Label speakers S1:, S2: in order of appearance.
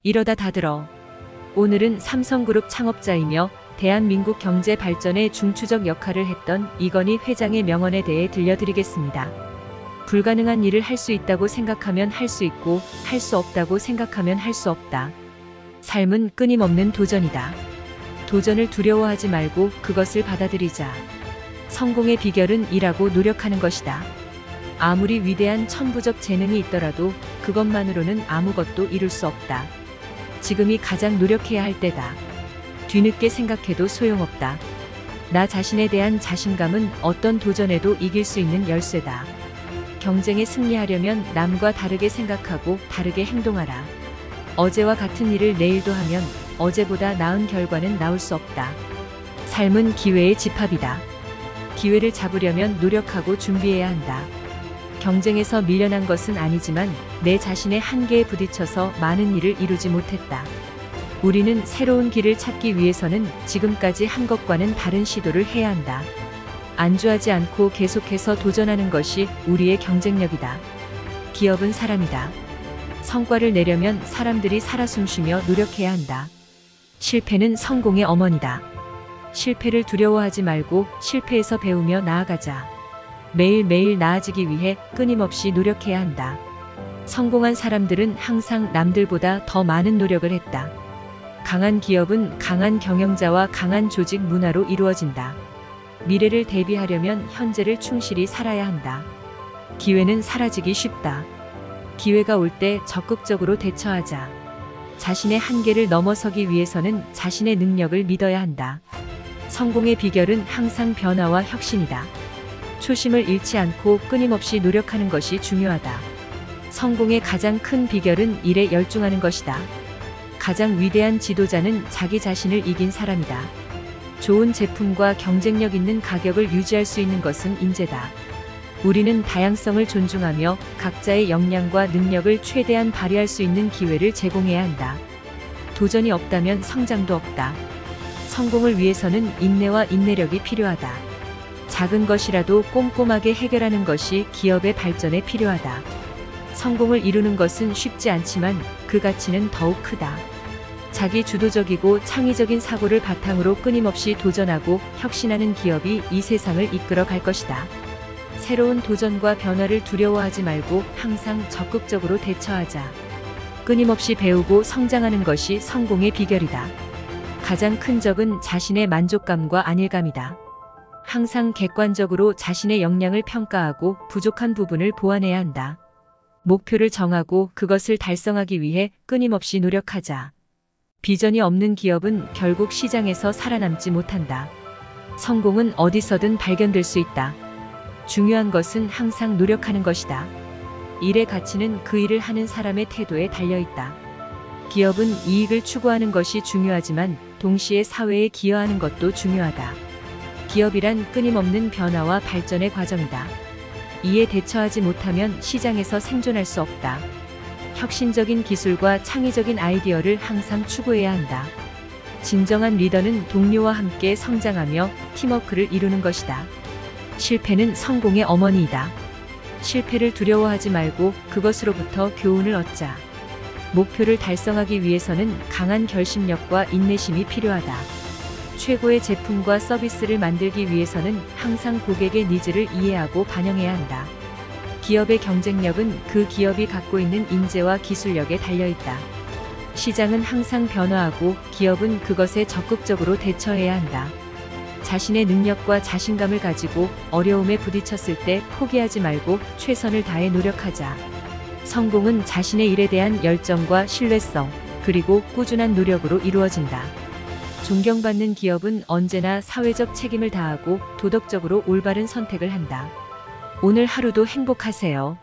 S1: 이러다 다 들어. 오늘은 삼성그룹 창업자이며 대한민국 경제 발전에 중추적 역할을 했던 이건희 회장의 명언에 대해 들려드리겠습니다. 불가능한 일을 할 수 있다고 생각하면 할 수 있고, 할 수 없다고 생각하면 할 수 없다. 삶은 끊임없는 도전이다. 도전을 두려워하지 말고 그것을 받아들이자. 성공의 비결은 일하고 노력하는 것이다. 아무리 위대한 천부적 재능이 있더라도 그것만으로는 아무것도 이룰 수 없다. 지금이 가장 노력해야 할 때다. 뒤늦게 생각해도 소용없다. 나 자신에 대한 자신감은 어떤 도전에도 이길 수 있는 열쇠다. 경쟁에 승리하려면 남과 다르게 생각하고 다르게 행동하라. 어제와 같은 일을 내일도 하면 어제보다 나은 결과는 나올 수 없다. 삶은 기회의 집합이다. 기회를 잡으려면 노력하고 준비해야 한다. 경쟁에서 밀려난 것은 아니지만 내 자신의 한계에 부딪혀서 많은 일을 이루지 못했다. 우리는 새로운 길을 찾기 위해서는 지금까지 한 것과는 다른 시도를 해야 한다. 안주하지 않고 계속해서 도전하는 것이 우리의 경쟁력이다. 기업은 사람이다. 성과를 내려면 사람들이 살아 숨쉬며 노력해야 한다. 실패는 성공의 어머니다. 실패를 두려워하지 말고 실패에서 배우며 나아가자. 매일매일 나아지기 위해 끊임없이 노력해야 한다. 성공한 사람들은 항상 남들보다 더 많은 노력을 했다. 강한 기업은 강한 경영자와 강한 조직 문화로 이루어진다. 미래를 대비하려면 현재를 충실히 살아야 한다. 기회는 사라지기 쉽다. 기회가 올 때 적극적으로 대처하자. 자신의 한계를 넘어서기 위해서는 자신의 능력을 믿어야 한다. 성공의 비결은 항상 변화와 혁신이다. 초심을 잃지 않고 끊임없이 노력하는 것이 중요하다. 성공의 가장 큰 비결은 일에 열중하는 것이다. 가장 위대한 지도자는 자기 자신을 이긴 사람이다. 좋은 제품과 경쟁력 있는 가격을 유지할 수 있는 것은 인재다. 우리는 다양성을 존중하며 각자의 역량과 능력을 최대한 발휘할 수 있는 기회를 제공해야 한다. 도전이 없다면 성장도 없다. 성공을 위해서는 인내와 인내력이 필요하다. 작은 것이라도 꼼꼼하게 해결하는 것이 기업의 발전에 필요하다. 성공을 이루는 것은 쉽지 않지만 그 가치는 더욱 크다. 자기 주도적이고 창의적인 사고를 바탕으로 끊임없이 도전하고 혁신하는 기업이 이 세상을 이끌어 갈 것이다. 새로운 도전과 변화를 두려워하지 말고 항상 적극적으로 대처하자. 끊임없이 배우고 성장하는 것이 성공의 비결이다. 가장 큰 적은 자신의 만족감과 안일감이다. 항상 객관적으로 자신의 역량을 평가하고 부족한 부분을 보완해야 한다. 목표를 정하고 그것을 달성하기 위해 끊임없이 노력하자. 비전이 없는 기업은 결국 시장에서 살아남지 못한다. 성공은 어디서든 발견될 수 있다. 중요한 것은 항상 노력하는 것이다. 일의 가치는 그 일을 하는 사람의 태도에 달려있다. 기업은 이익을 추구하는 것이 중요하지만 동시에 사회에 기여하는 것도 중요하다. 기업이란 끊임없는 변화와 발전의 과정이다. 이에 대처하지 못하면 시장에서 생존할 수 없다. 혁신적인 기술과 창의적인 아이디어를 항상 추구해야 한다. 진정한 리더는 동료와 함께 성장하며 팀워크를 이루는 것이다. 실패는 성공의 어머니이다. 실패를 두려워하지 말고 그것으로부터 교훈을 얻자. 목표를 달성하기 위해서는 강한 결심력과 인내심이 필요하다. 최고의 제품과 서비스를 만들기 위해서는 항상 고객의 니즈를 이해하고 반영해야 한다. 기업의 경쟁력은 그 기업이 갖고 있는 인재와 기술력에 달려있다. 시장은 항상 변화하고 기업은 그것에 적극적으로 대처해야 한다. 자신의 능력과 자신감을 가지고 어려움에 부딪혔을 때 포기하지 말고 최선을 다해 노력하자. 성공은 자신의 일에 대한 열정과 신뢰성, 그리고 꾸준한 노력으로 이루어진다. 존경받는 기업은 언제나 사회적 책임을 다하고 도덕적으로 올바른 선택을 한다. 오늘 하루도 행복하세요.